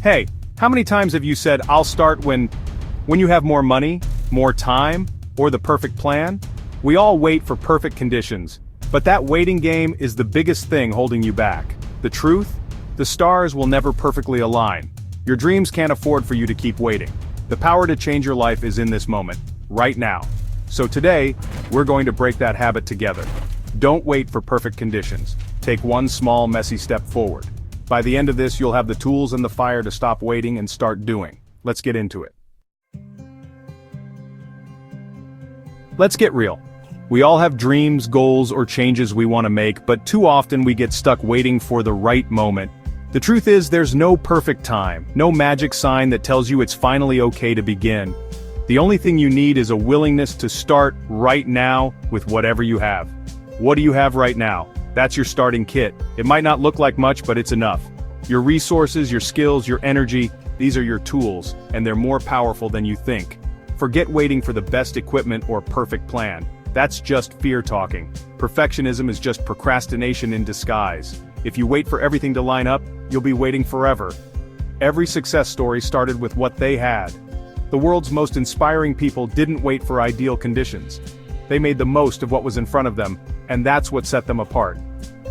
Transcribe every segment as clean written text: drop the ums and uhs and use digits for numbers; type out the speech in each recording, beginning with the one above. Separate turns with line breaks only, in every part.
Hey, how many times have you said, I'll start when you have more money, more time, or the perfect plan? We all wait for perfect conditions, but that waiting game is the biggest thing holding you back. The truth? The stars will never perfectly align. Your dreams can't afford for you to keep waiting. The power to change your life is in this moment, right now. So today, we're going to break that habit together. Don't wait for perfect conditions. Take one small, messy step forward. By the end of this, you'll have the tools and the fire to stop waiting and start doing. Let's get into it. Let's get real. We all have dreams, goals, or changes we want to make, but too often we get stuck waiting for the right moment. The truth is, there's no perfect time, no magic sign that tells you it's finally okay to begin. The only thing you need is a willingness to start right now with whatever you have. What do you have right now? That's your starting kit. It might not look like much, but it's enough. Your resources, your skills, your energy, these are your tools, and they're more powerful than you think. Forget waiting for the best equipment or perfect plan. That's just fear talking. Perfectionism is just procrastination in disguise. If you wait for everything to line up, you'll be waiting forever. Every success story started with what they had. The world's most inspiring people didn't wait for ideal conditions. They made the most of what was in front of them, and that's what set them apart.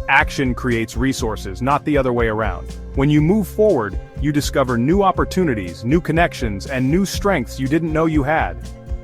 Action creates resources, not the other way around. When you move forward, you discover new opportunities, new connections, and new strengths you didn't know you had.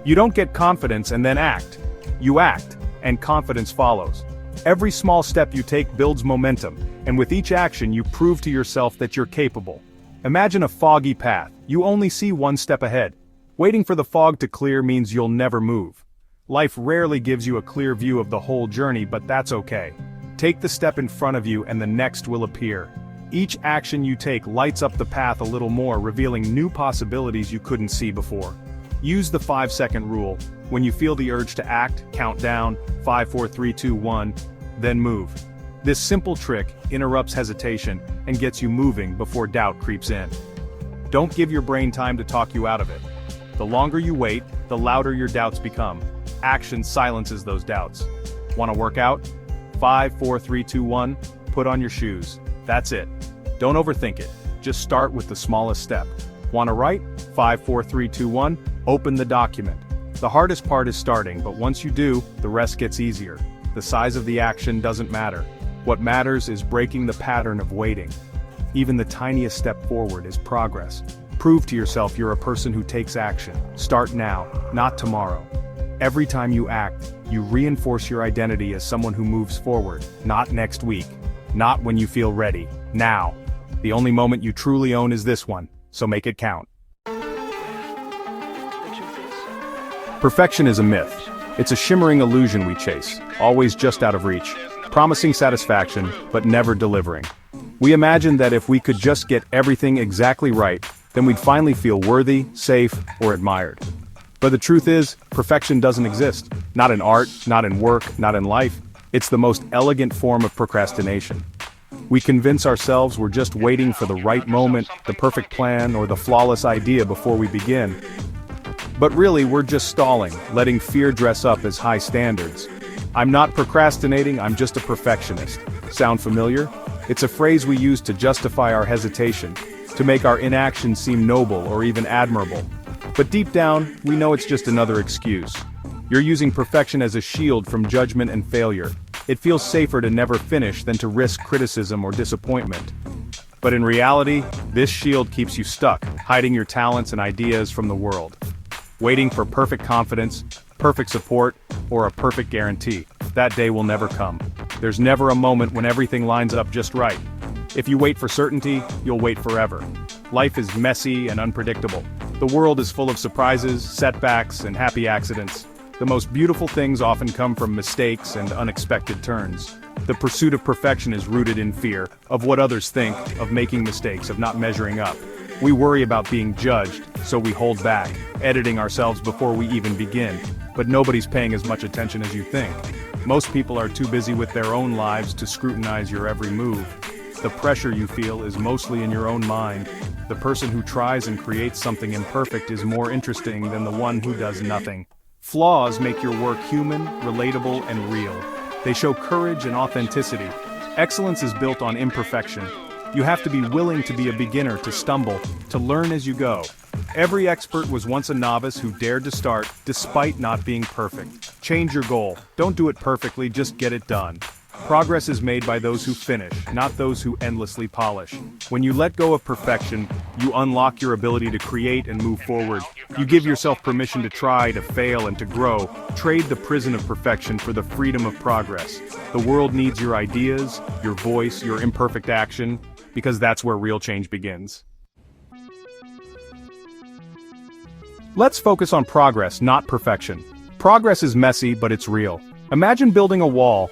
You don't get confidence and then act. You act, and confidence follows. Every small step you take builds momentum, and with each action you prove to yourself that you're capable. Imagine a foggy path. You only see one step ahead. Waiting for the fog to clear means you'll never move. Life rarely gives you a clear view of the whole journey, but that's okay. Take the step in front of you and the next will appear. Each action you take lights up the path a little more, revealing new possibilities you couldn't see before. Use the 5-second rule. When you feel the urge to act, count down, 5, 4, 3, 2, 1, then move. This simple trick interrupts hesitation and gets you moving before doubt creeps in. Don't give your brain time to talk you out of it. The longer you wait, the louder your doubts become. Action silences those doubts. Want to work out? 5, 4, 3, 2, 1, put on your shoes. That's it. Don't overthink it. Just start with the smallest step. Want to write? 5, 4, 3, 2, 1, open the document. The hardest part is starting, but once you do, the rest gets easier. The size of the action doesn't matter. What matters is breaking the pattern of waiting. Even the tiniest step forward is progress. Prove to yourself you're a person who takes action. Start now, not tomorrow. Every time you act, you reinforce your identity as someone who moves forward, not next week. Not when you feel ready, now. The only moment you truly own is this one, so make it count. Perfection is a myth. It's a shimmering illusion we chase, always just out of reach, promising satisfaction, but never delivering. We imagine that if we could just get everything exactly right, then we'd finally feel worthy, safe, or admired. But the truth is, perfection doesn't exist. Not in art, not in work, not in life. It's the most elegant form of procrastination. We convince ourselves we're just waiting for the right moment, the perfect plan, or the flawless idea before we begin. But really, we're just stalling, letting fear dress up as high standards. I'm not procrastinating, I'm just a perfectionist. Sound familiar? It's a phrase we use to justify our hesitation, to make our inaction seem noble or even admirable. But deep down, we know it's just another excuse. You're using perfection as a shield from judgment and failure. It feels safer to never finish than to risk criticism or disappointment. But in reality, this shield keeps you stuck, hiding your talents and ideas from the world. Waiting for perfect confidence, perfect support, or a perfect guarantee. That day will never come. There's never a moment when everything lines up just right. If you wait for certainty, you'll wait forever. Life is messy and unpredictable. The world is full of surprises, setbacks, and happy accidents. The most beautiful things often come from mistakes and unexpected turns. The pursuit of perfection is rooted in fear, of what others think, of making mistakes, of not measuring up. We worry about being judged, so we hold back, editing ourselves before we even begin. But nobody's paying as much attention as you think. Most people are too busy with their own lives to scrutinize your every move. The pressure you feel is mostly in your own mind. The person who tries and creates something imperfect is more interesting than the one who does nothing. Flaws make your work human, relatable, and real. They show courage and authenticity. Excellence is built on imperfection. You have to be willing to be a beginner, to stumble, to learn as you go. Every expert was once a novice who dared to start, despite not being perfect. Change your goal. Don't do it perfectly, just get it done. Progress is made by those who finish, not those who endlessly polish. When you let go of perfection, you unlock your ability to create and move forward. You give yourself permission to try, to fail, and to grow. Trade the prison of perfection for the freedom of progress. The world needs your ideas, your voice, your imperfect action, because that's where real change begins. Let's focus on progress, not perfection. Progress is messy, but it's real. Imagine building a wall.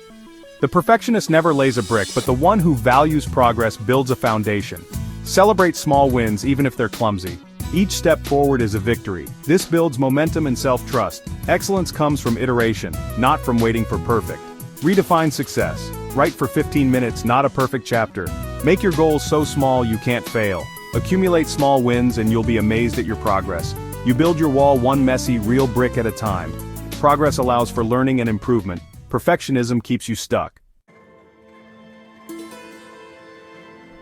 The perfectionist never lays a brick, but the one who values progress builds a foundation. Celebrate small wins, even if they're clumsy. Each step forward is a victory. This builds momentum and self-trust. Excellence comes from iteration, not from waiting for perfect. Redefine success. Write for 15 minutes, not a perfect chapter. Make your goals so small you can't fail. Accumulate small wins and you'll be amazed at your progress. You build your wall one messy, real brick at a time. Progress allows for learning and improvement. Perfectionism keeps you stuck.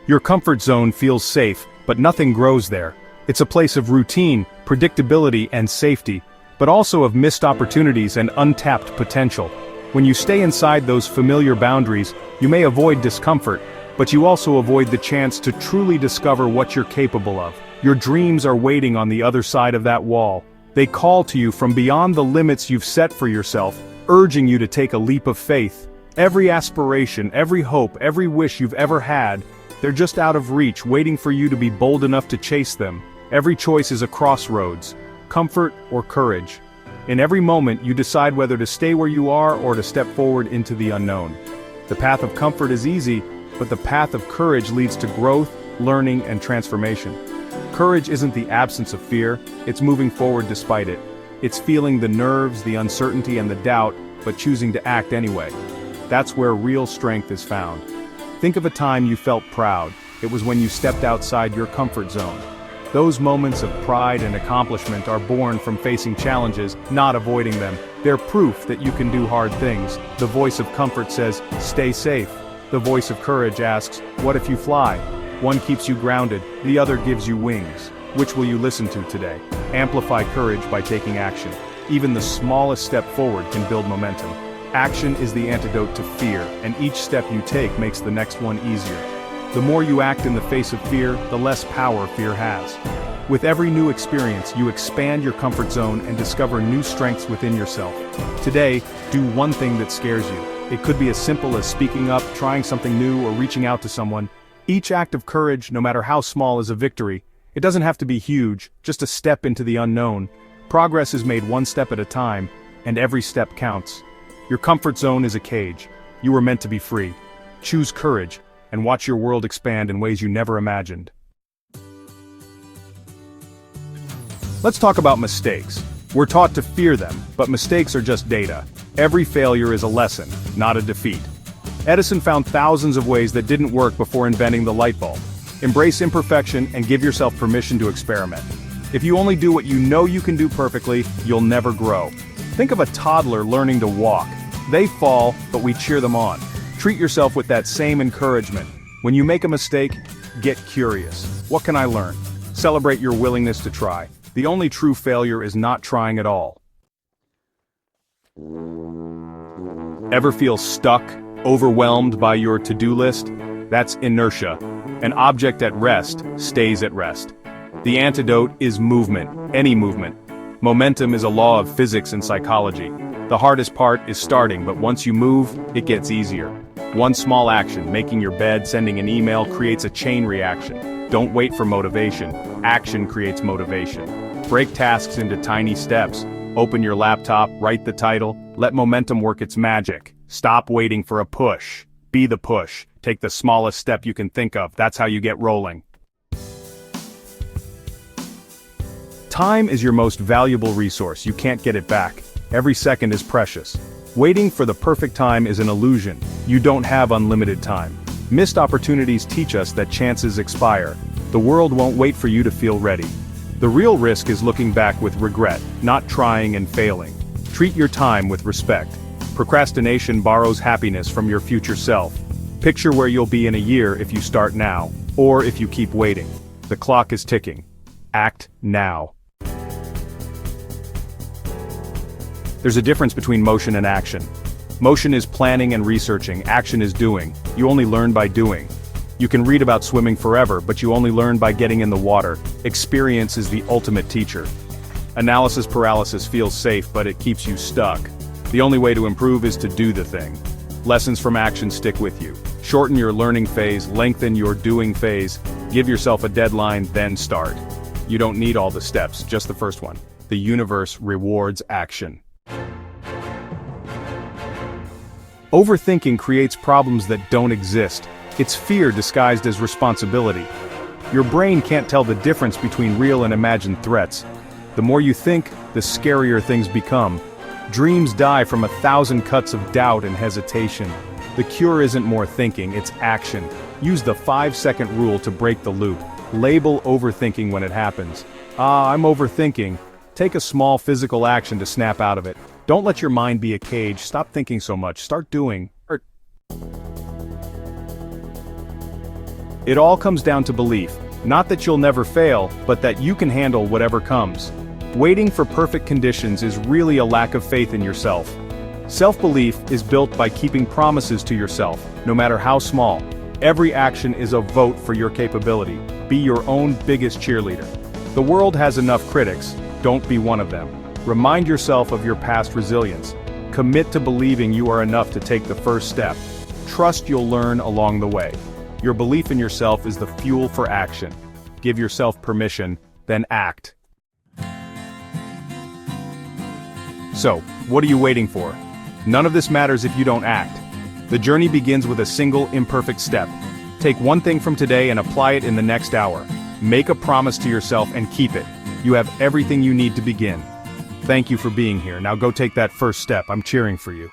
Your comfort zone feels safe, but nothing grows there. It's a place of routine, predictability, and safety, but also of missed opportunities and untapped potential. When you stay inside those familiar boundaries, you may avoid discomfort, but you also avoid the chance to truly discover what you're capable of. Your dreams are waiting on the other side of that wall. They call to you from beyond the limits you've set for yourself, urging you to take a leap of faith. Every aspiration, every hope, every wish you've ever had, they're just out of reach, waiting for you to be bold enough to chase them. Every choice is a crossroads, comfort or courage. In every moment, you decide whether to stay where you are or to step forward into the unknown. The path of comfort is easy, but the path of courage leads to growth, learning, and transformation. Courage isn't the absence of fear, it's moving forward despite it. It's feeling the nerves, the uncertainty, and the doubt, but choosing to act anyway. That's where real strength is found. Think of a time you felt proud. It was when you stepped outside your comfort zone. Those moments of pride and accomplishment are born from facing challenges, not avoiding them. They're proof that you can do hard things. The voice of comfort says, stay safe. The voice of courage asks, what if you fly? One keeps you grounded, the other gives you wings. Which will you listen to today? Amplify courage by taking action. Even the smallest step forward can build momentum. Action is the antidote to fear, and each step you take makes the next one easier. The more you act in the face of fear, the less power fear has. With every new experience, you expand your comfort zone and discover new strengths within yourself. Today, do one thing that scares you. It could be as simple as speaking up, trying something new, or reaching out to someone. Each act of courage, no matter how small, is a victory. It doesn't have to be huge, just a step into the unknown. Progress is made one step at a time, and every step counts. Your comfort zone is a cage. You were meant to be free. Choose courage, and watch your world expand in ways you never imagined. Let's talk about mistakes. We're taught to fear them, but mistakes are just data. Every failure is a lesson, not a defeat. Edison found thousands of ways that didn't work before inventing the light bulb. Embrace imperfection and give yourself permission to experiment. If you only do what you know you can do perfectly, you'll never grow. Think of a toddler learning to walk. They fall, but we cheer them on. Treat yourself with that same encouragement. When you make a mistake, get curious. What can I learn? Celebrate your willingness to try. The only true failure is not trying at all. Ever feel stuck, overwhelmed by your to-do list? That's inertia. An object at rest stays at rest. The antidote is movement, any movement. Momentum is a law of physics and psychology. The hardest part is starting, but once you move, it gets easier. One small action, making your bed, sending an email, creates a chain reaction. Don't wait for motivation. Action creates motivation. Break tasks into tiny steps. Open your laptop, write the title, let momentum work its magic. Stop waiting for a push. Be the push. Take the smallest step you can think of. That's how you get rolling. Time is your most valuable resource. You can't get it back. Every second is precious. Waiting for the perfect time is an illusion. You don't have unlimited time. Missed opportunities teach us that chances expire. The world won't wait for you to feel ready. The real risk is looking back with regret, not trying and failing. Treat your time with respect. Procrastination borrows happiness from your future self. Picture where you'll be in a year if you start now, or if you keep waiting. The clock is ticking. Act now. There's a difference between motion and action. Motion is planning and researching, action is doing. You only learn by doing. You can read about swimming forever, but you only learn by getting in the water. Experience is the ultimate teacher. Analysis paralysis feels safe, but it keeps you stuck. The only way to improve is to do the thing. Lessons from action stick with you. Shorten your learning phase, lengthen your doing phase, give yourself a deadline, then start. You don't need all the steps, just the first one. The universe rewards action. Overthinking creates problems that don't exist. It's fear disguised as responsibility. Your brain can't tell the difference between real and imagined threats. The more you think, the scarier things become. Dreams die from 1,000 cuts of doubt and hesitation. The cure isn't more thinking, it's action. Use the 5-second rule to break the loop. Label overthinking when it happens. I'm overthinking. Take a small physical action to snap out of it. Don't let your mind be a cage. Stop thinking so much. Start doing. It all comes down to belief. Not that you'll never fail, but that you can handle whatever comes. Waiting for perfect conditions is really a lack of faith in yourself. Self-belief is built by keeping promises to yourself, no matter how small. Every action is a vote for your capability. Be your own biggest cheerleader. The world has enough critics. Don't be one of them. Remind yourself of your past resilience. Commit to believing you are enough to take the first step. Trust you'll learn along the way. Your belief in yourself is the fuel for action. Give yourself permission, then act. So, what are you waiting for? None of this matters if you don't act. The journey begins with a single imperfect step. Take one thing from today and apply it in the next hour. Make a promise to yourself and keep it. You have everything you need to begin. Thank you for being here. Now go take that first step. I'm cheering for you.